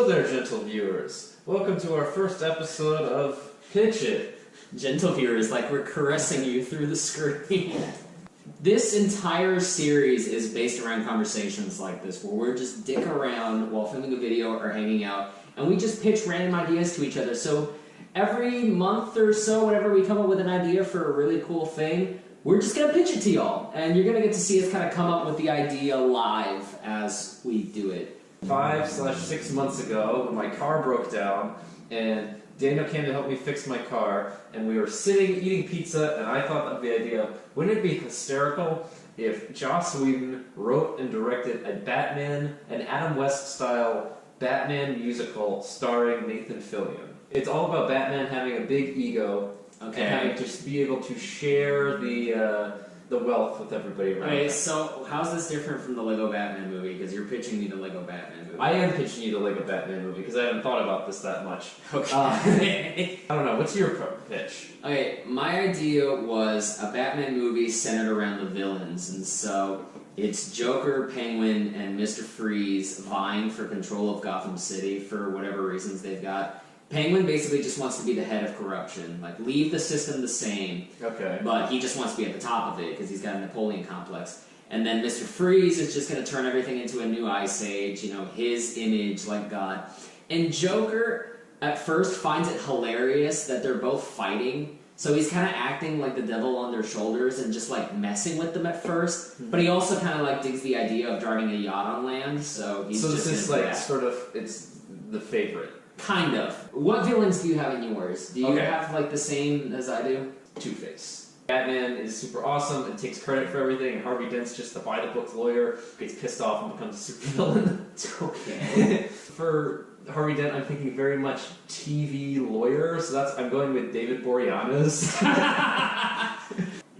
there, gentle viewers. Welcome to our first episode of Pitch It. Gentle viewers, like we're caressing you through the screen. This entire series is based around conversations like this, where we're just dick around while filming a video or hanging out, and we just pitch random ideas to each other. So every month or so, whenever we come up with an idea for a really cool thing, we're just going to pitch it to y'all. And you're going to get to see us kind of come up with the idea live as we do it. 5/6 months ago, when my car broke down, and Daniel came to help me fix my car, and we were sitting eating pizza, and I thought of the idea, wouldn't it be hysterical if Joss Whedon wrote and directed a Batman, an Adam West-style Batman musical starring Nathan Fillion? It's all about Batman having a big ego, and having to be able to share the wealth with everybody around him. So how's this different from the Lego Batman movie? Because you're pitching me the Lego Batman movie. I am pitching you the Lego Batman movie, because I haven't thought about this that much. Okay. I don't know, what's your pitch? Okay, my idea was a Batman movie centered around the villains, and so it's Joker, Penguin, and Mr. Freeze vying for control of Gotham City for whatever reasons they've got. Penguin basically just wants to be the head of corruption, like leave the system the same, but he just wants to be at the top of it because he's got a Napoleon complex. And then Mr. Freeze is just going to turn everything into a new ice age, you know, his image like God. And Joker at first finds it hilarious that they're both fighting, so he's kind of acting like the devil on their shoulders and just like messing with them at first, but he also kind of like digs the idea of driving a yacht on land, so he's just this is like sort of, it's the favorite. Kind of. What villains do you have in yours? Do you have like the same as I do? Two-Face. Batman is super awesome and takes credit for everything, and Harvey Dent's just the by-the-book lawyer, gets pissed off and becomes a supervillain. Okay. For Harvey Dent, I'm thinking very much TV lawyer, so I'm going with David Boreanaz.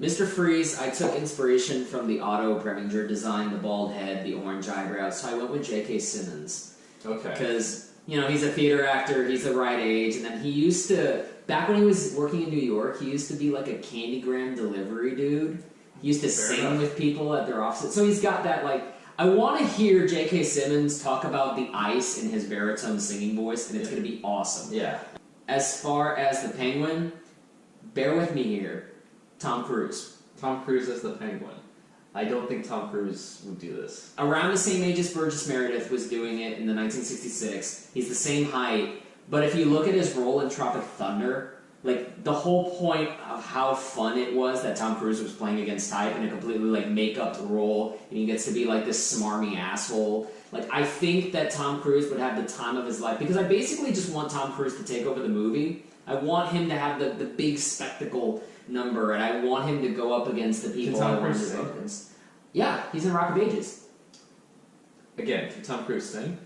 Mr. Freeze, I took inspiration from the Otto Preminger design, the bald head, the orange eyebrows, so I went with J.K. Simmons. Okay. Because, you know, he's a theater actor, he's the right age, and then he used to, back when he was working in New York, he used to be like a Candygram delivery dude. He used to sing with people at their offices. So he's got that, like, I want to hear J.K. Simmons talk about the ice in his baritone singing voice, and it's going to be awesome. Yeah. As far as the Penguin, bear with me here, Tom Cruise. Tom Cruise as the Penguin. I don't think Tom Cruise would do this. Around the same age as Burgess Meredith was doing it in the 1966. He's the same height, but if you look at his role in Tropic Thunder, like, the whole point of how fun it was that Tom Cruise was playing against type in a completely, like, make-up role, and he gets to be, like, this smarmy asshole. Like, I think that Tom Cruise would have the time of his life, because I basically just want Tom Cruise to take over the movie. I want him to have the big spectacle number, and I want him to go up against the people I want to go against. Yeah, he's in Rock of Ages. Again, can Tom Cruise sing?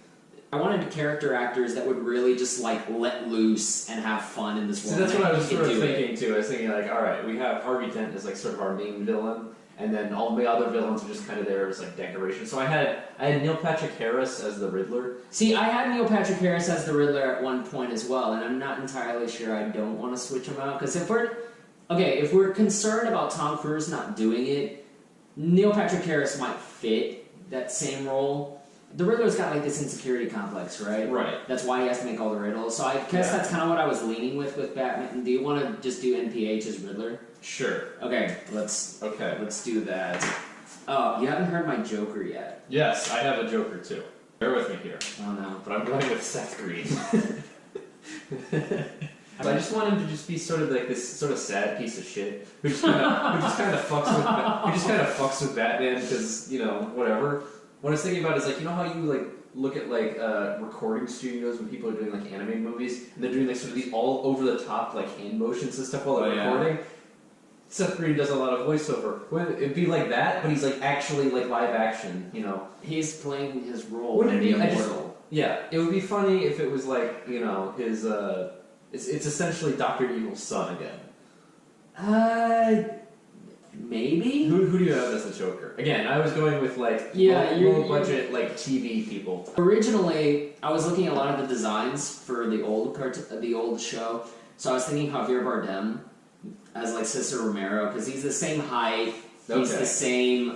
I wanted character actors that would really just, like, let loose and have fun in this world. So that's what I was sort of thinking, too. I was thinking, like, alright, we have Harvey Dent as, like, sort of our main villain, and then all the other villains are just kind of there as, like, decoration. So I had Neil Patrick Harris as the Riddler. See, I had Neil Patrick Harris as the Riddler at one point as well, and I'm not entirely sure I don't want to switch him out, because if we're concerned about Tom Cruise not doing it, Neil Patrick Harris might fit that same role. The Riddler's got, like, this insecurity complex, right? Right. That's why he has to make all the riddles. So I guess that's kind of what I was leaning with Batman. Do you want to just do NPH as Riddler? Sure. Okay, let's do that. Oh, you haven't heard my Joker yet. Yes, I have a Joker, too. Bear with me here. Oh, no. But I'm going with Seth Green. I just want him to just be sort of like this sort of sad piece of shit who just kind of fucks with Batman because, you know, whatever. What I was thinking about is, like, you know how you, like, look at, like, recording studios when people are doing, like, animated movies, and they're doing, like, sort of these all over the top, like, hand motions and stuff while they're recording? Seth Green does a lot of voiceover. It'd be like that, but he's, like, actually, like, live action, you know. He's playing his role. Wouldn't it be immortal? Yeah, it would be funny if it was, like, you know, his, it's essentially Dr. Evil's son again. Maybe? Who do you have as the Joker? Again, I was going with, like, low budget, like, TV people. Originally, I was looking at a lot of the designs for the old show, so I was thinking Javier Bardem as, like, Cesar Romero, because he's the same height, he's the same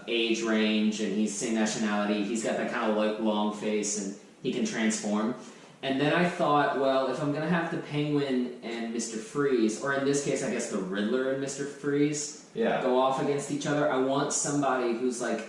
age range, and he's the same nationality. He's got that kind of, like, long face, and he can transform. And then I thought, well, if I'm going to have the Penguin and Mr. Freeze, or in this case, I guess the Riddler and Mr. Freeze go off against each other, I want somebody who's, like,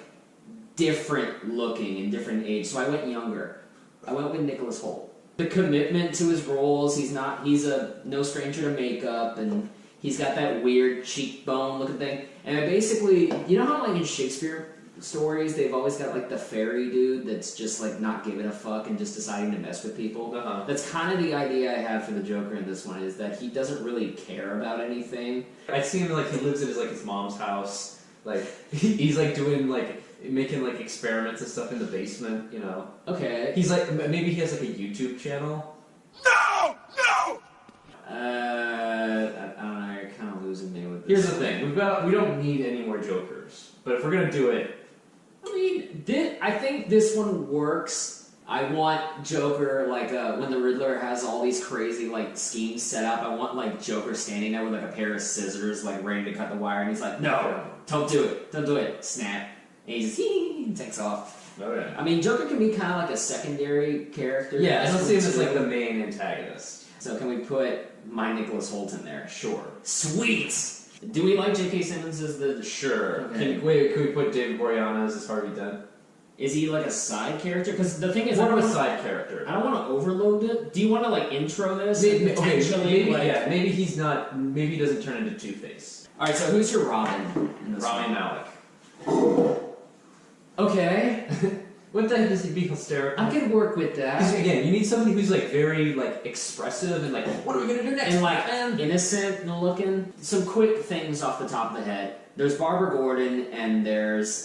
different looking and different age. So I went younger. I went with Nicholas Hoult. The commitment to his roles, he's a no stranger to makeup, and he's got that weird cheekbone looking thing. And I basically, you know how, like, in Shakespeare stories, they've always got, like, the fairy dude that's just, like, not giving a fuck and just deciding to mess with people? That's kind of the idea I have for the Joker in this one, is that he doesn't really care about anything. I see him, like, he lives at his mom's house. Like, he's, like, doing, like, making, like, experiments and stuff in the basement, you know? Okay. He's, like, maybe he has, like, a YouTube channel? No! No! I don't know, you're kind of losing me with this. Here's the thing, we don't need any more Jokers. But if we're gonna do it, I mean, I think this one works. I want Joker, like, when the Riddler has all these crazy, like, schemes set up, I want, like, Joker standing there with, like, a pair of scissors, like, ready to cut the wire, and he's like, no, don't do it, snap. And he just, he takes off. okay. I mean, Joker can be kind of like a secondary character. Yeah, I don't see him as, like, the main antagonist. So can we put my Nicholas Hoult in there? Sure. Sweet! Do we like J.K. Simmons as the... Sure. Okay. Can we put David Boreanaz as Harvey Dent? Is he like a side character? Because the thing is, More of a side character. I don't want to overload it. Do you want to, like, intro this? Maybe, and potentially, maybe he's not. Maybe he doesn't turn into Two-Face. Alright, so who's your Robin in this Rami one? Malek. Okay. What the heck does he be hysterical? I can work with that. Because again, you need somebody who's like very like expressive and like, what are we gonna do next? And like innocent looking. Some quick things off the top of the head. There's Barbara Gordon and there's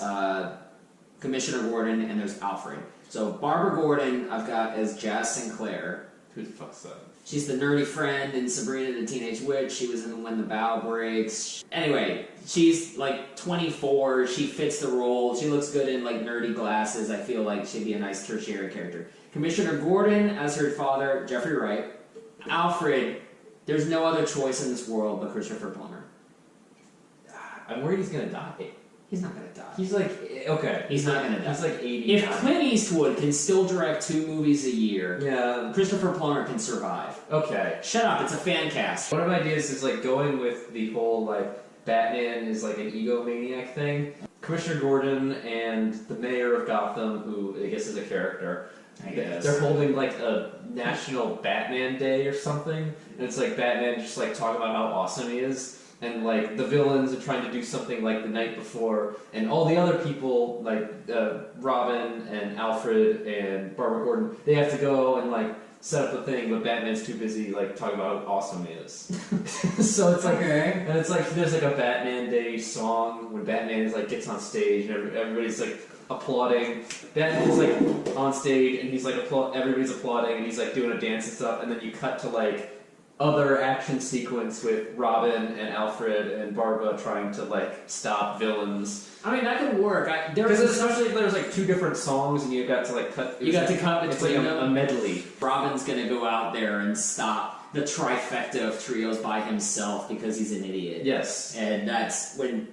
Commissioner Gordon and there's Alfred. So Barbara Gordon I've got as Jazz Sinclair. Who the fuck's that? She's the nerdy friend in Sabrina the Teenage Witch. She was in When the Bow Breaks. Anyway, she's like 24. She fits the role. She looks good in like nerdy glasses. I feel like she'd be a nice tertiary character. Commissioner Gordon as her father, Jeffrey Wright. Alfred, there's no other choice in this world but Christopher Plummer. I'm worried he's gonna die. He's not gonna die. He's like, okay. He's not gonna die. He's like 80. If Clint Eastwood can still direct 2 movies a year, Yeah. Christopher Plummer can survive. Okay. Shut up, it's a fan cast. One of my ideas is like going with the whole like Batman is like an egomaniac thing. Commissioner Gordon and the mayor of Gotham, who I guess is a character, I guess. they're holding like a National Batman Day or something, and it's like Batman just like talking about how awesome he is. And like the villains are trying to do something like the night before, and all the other people like Robin and Alfred and Barbara Gordon, they have to go and like set up the thing, but Batman's too busy like talking about how awesome he is. So it's like, Okay. and it's like there's like a Batman Day song when Batman is like gets on stage and everybody's like applauding. Batman's like on stage and he's like everybody's applauding and he's like doing a dance and stuff, and then you cut to like other action sequence with Robin and Alfred and Barbara trying to like stop villains. I mean, that could work. Because especially if there's like 2 different songs and you got to like cut. You got to cut It's like between a them. medley. Robin's gonna go out there and stop the trifecta of trios by himself because he's an idiot. Yes. And that's when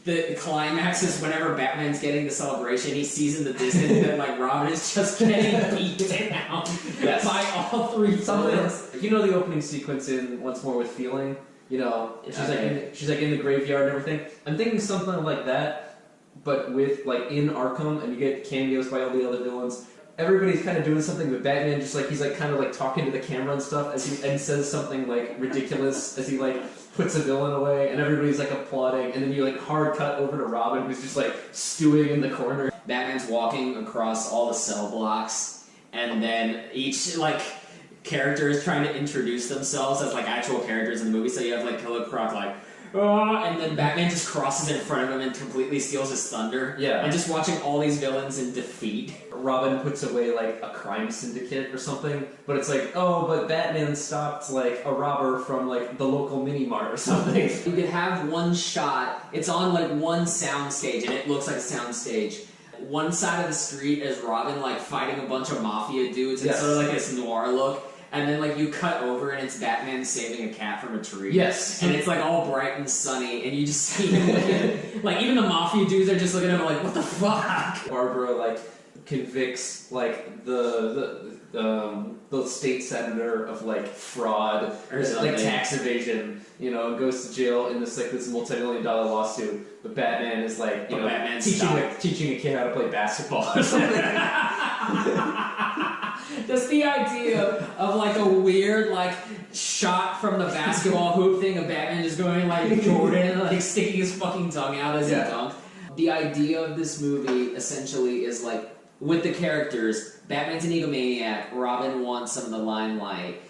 the climax is whenever Batman's getting the celebration, he sees in the distance that like Robin is just getting beat down Yes. by all 3 villains. You know the opening sequence in Once More with Feeling? You know, she's like in the graveyard and everything. I'm thinking something like that, but with like in Arkham, and you get cameos by all the other villains. Everybody's kind of doing something, but Batman just like he's like kind of like talking to the camera and stuff as he and says something like ridiculous as he like puts a villain away, and everybody's like applauding, and then you like hard cut over to Robin who's just like stewing in the corner. Batman's walking across all the cell blocks, and then each like character is trying to introduce themselves as like actual characters in the movie. So you have like Killer Croc like, and then Batman just crosses in front of him and completely steals his thunder. Yeah. And just watching all these villains in defeat. Robin puts away like a crime syndicate or something, but it's like, oh, but Batman stopped like a robber from like the local mini mart or something. You could have one shot, it's on like one soundstage, and it looks like a soundstage. One side of the street is Robin like fighting a bunch of mafia dudes. It's Yes. sort of like this noir look. And then like you cut over and it's Batman saving a cat from a tree. Yes. And it's like all bright and sunny, and you just see him looking, like even the mafia dudes are just looking at him like, what the fuck? Barbara like convicts like the state senator of like fraud or like tax evasion, you know, and goes to jail in this multi-million-dollar lawsuit. But Batman is like, you know, teaching a kid how to play basketball or something. Just the idea of like a weird like shot from the basketball hoop thing of Batman just going like Jordan and like sticking his fucking tongue out as he dunked. The idea of this movie essentially is like, with the characters, Batman's an egomaniac, Robin wants some of the limelight.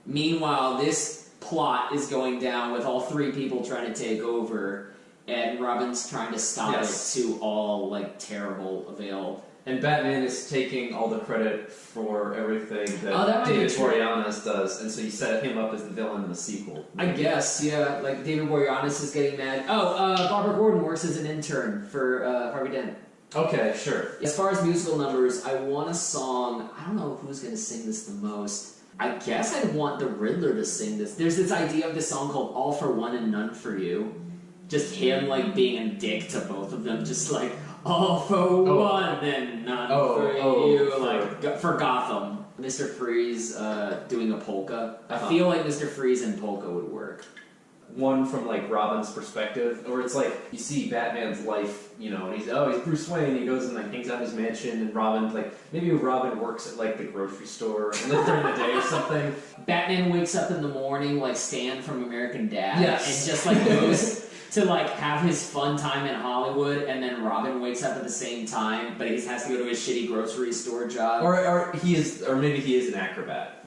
Meanwhile, this plot is going down with all three people trying to take over, and Robin's trying to stop it to all like terrible avail. And Batman is taking all the credit for everything that David Boreanaz does, and so you set him up as the villain in the sequel. I guess, yeah. Like, David Boreanaz is getting mad. Barbara Gordon works as an intern for Harvey Dent. Okay, sure. As far as musical numbers, I want a song. I don't know who's going to sing this the most. I guess I'd want the Riddler to sing this. There's this idea of this song called All for One and None for You. Just him, like, being a dick to both of them. Just like, all for one and none for you. Like, for Gotham. Mr. Freeze doing a polka. I feel like Mr. Freeze and polka would work. One from like Robin's perspective, or it's like you see Batman's life, you know, and he's Bruce Wayne, and he goes and like hangs out in his mansion, and Robin, like, maybe Robin works at like the grocery store and like during the day or something. Batman wakes up in the morning like Stan from American Dad, and just like goes to like have his fun time in Hollywood, and then Robin wakes up at the same time, but he has to go to his shitty grocery store job. Or maybe he is an acrobat.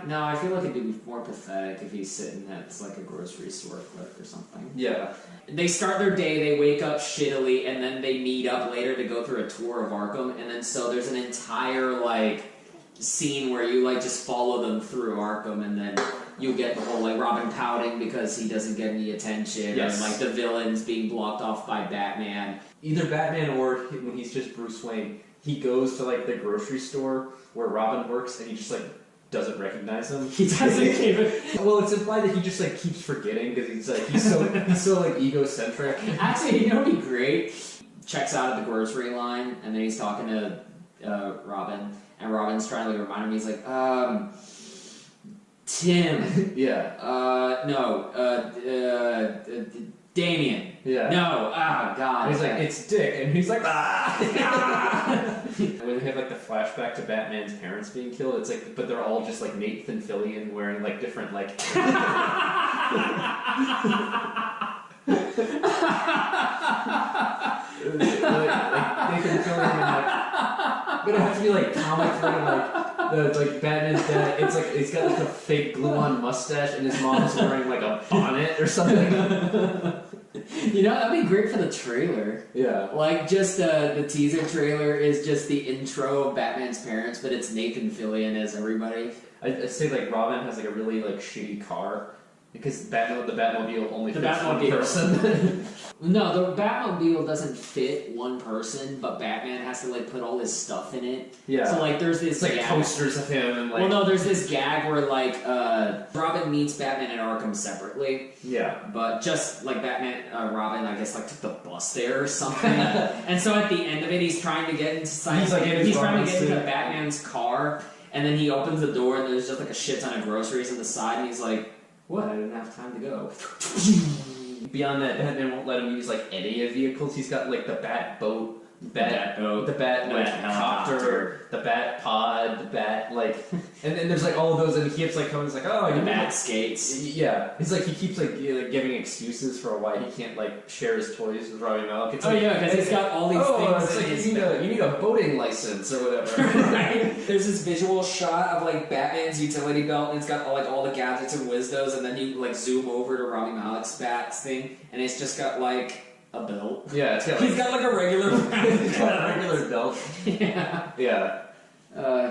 No, I feel like it'd be more pathetic if he's sitting at like a grocery store clerk or something. Yeah. They start their day, they wake up shittily, and then they meet up later to go through a tour of Arkham, and then so there's an entire like scene where you like just follow them through Arkham, and then you get the whole like Robin pouting because he doesn't get any attention, and like the villains being blocked off by Batman. Either Batman or when he's just Bruce Wayne, he goes to like the grocery store where Robin works, and he just like doesn't recognize him. He doesn't even. Well, it's implied that he just like keeps forgetting because he's so like egocentric. Actually, you know what'd be great? Checks out at the grocery line, and then he's talking to Robin, and Robin's trying to like remind him. He's like, Tim. Yeah. Damien. Yeah. No. God. And he's like, it's Dick, and he's like, When they have like the flashback to Batman's parents being killed, it's like, but they're all just like Nathan Fillion wearing like different like. Nathan Fillion, and, like, but it has to be like comically like Batman's dad. It's like it's got like a fake glue-on mustache, and his mom's wearing like a bonnet or something. You know, that'd be great for the trailer. Yeah. Like, just the teaser trailer is just the intro of Batman's parents, but it's Nathan Fillion as everybody. I'd say, like, Robin has, like, a really, like, shitty car. Because the Batmobile only fits one person. No, the Batmobile doesn't fit one person, but Batman has to like put all his stuff in it. Yeah. So like there's this like posters of him and like. Well, no, there's this gag where like Robin meets Batman and Arkham separately. Yeah. But just like Batman, Robin, I guess like took the bus there or something. And so at the end of it, he's trying to get inside. He's trying to get into Batman's car, and then he opens the door and there's just like a shit ton of groceries on the side, and he's like, "What? I didn't have time to go." Beyond that, Batman won't let him use like any vehicles. He's got like the Bat boat, the Bat helicopter, the Bat pod, the Bat like, and then there's like all of those, and he keeps like coming. It's like, oh, the Bat skates. Yeah, it's like he keeps like giving excuses for why he can't like share his toys with Rami Malek. It's like, yeah, because he's got all these things. It's like you need a boating license or whatever. Right? There's this visual shot of like Batman's utility belt, and it's got all the gadgets and wisdos, and then you like zoom over to Rami Malek's Bats thing, and it's just got like a belt. Yeah, it's got like, he's got like a regular belt. Yeah. Yeah.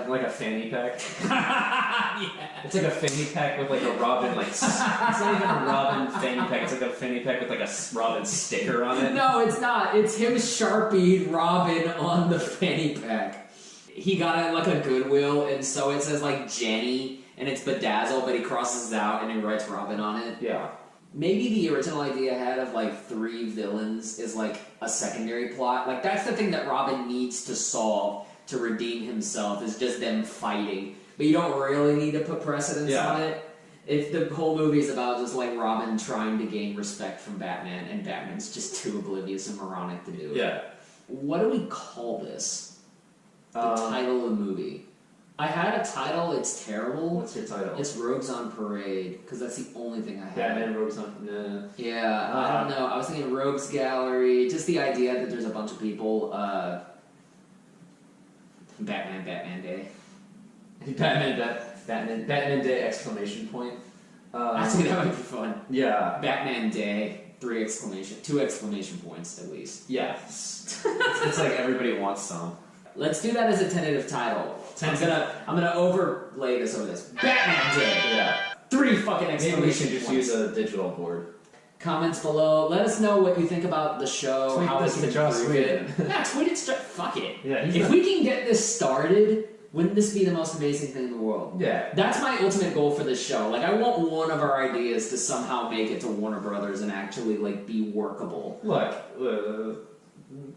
Like a fanny pack. Yeah. It's like a fanny pack with like a Robin, like, it's not even a Robin fanny pack, it's like a fanny pack with like a Robin sticker on it. No, it's not. It's him Sharpied Robin on the fanny pack. He got it like a Goodwill, and so it says like Jenny, and it's bedazzled, but he crosses it out and he writes Robin on it. Yeah. Maybe the original idea I had of like 3 villains is like a secondary plot. Like that's the thing that Robin needs to solve to redeem himself is just them fighting. But you don't really need to put precedence on it. If the whole movie is about just like Robin trying to gain respect from Batman, and Batman's just too oblivious and moronic to do it. Yeah. What do we call this? The title of the movie. I had a title, it's terrible. What's your title? It's Rogues on Parade, because that's the only thing I had. Batman Rogues on... Nah. Yeah, I don't know. I was thinking Rogues Gallery, just the idea that there's a bunch of people, Batman Day. Batman Day exclamation point. Actually, that might be fun. Yeah. Batman Day, 2 exclamation points at least. Yeah. It's like everybody wants some. Let's do that as a tentative title. I'm gonna overlay this over this. Batman Day! Yeah. 3 fucking exclamation Maybe we should just points. use a digital board. Comments below. Let us know what you think about the show. Tweet how this we can to Joss improve it. Whedon. Yeah, tweet it straight. Fuck it. Yeah, if we can get this started, wouldn't this be the most amazing thing in the world? Yeah. That's my ultimate goal for this show. Like, I want one of our ideas to somehow make it to Warner Brothers and actually, like, be workable. Look,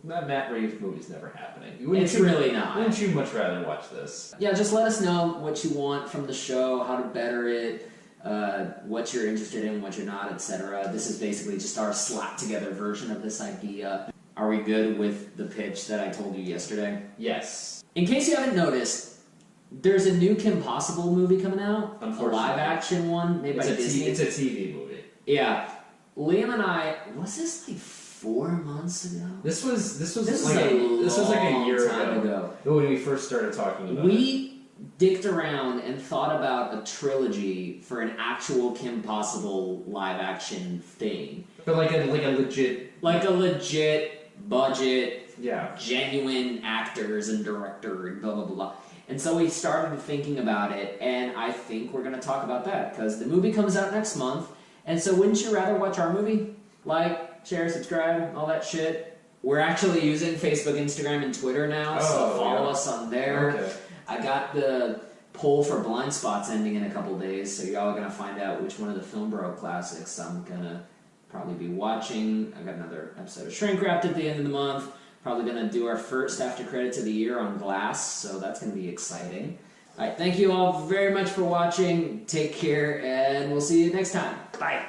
that Matt Reeves movie's never happening. It's really not. Wouldn't you much rather watch this? Yeah, just let us know what you want from the show, how to better it, what you're interested in, what you're not, etc. This is basically just our slapped together version of this idea. Are we good with the pitch that I told you yesterday? Yes. In case you haven't noticed, there's a new Kim Possible movie coming out. A Unfortunately. live-action one made by Disney. It's a TV movie. Yeah. Liam and I... Was this like 4 months ago? This was like a year time ago. When we first started talking about it. We dicked around and thought about a trilogy for an actual Kim Possible live-action thing. But like a legit... Like a legit budget, yeah, genuine actors and director and blah, blah, blah. And so we started thinking about it, and I think we're going to talk about that, because the movie comes out next month, and so wouldn't you rather watch our movie? Like, share, subscribe, all that shit. We're actually using Facebook, Instagram, and Twitter now, so follow us on there. Okay. I got the poll for Blind Spots ending in a couple days, so y'all are going to find out which one of the Film Bro classics I'm going to probably be watching. I got another episode of Shrink Wrapped at the end of the month. Probably going to do our first after credits of the year on Glass, so that's going to be exciting. Alright, thank you all very much for watching. Take care, and we'll see you next time. Bye!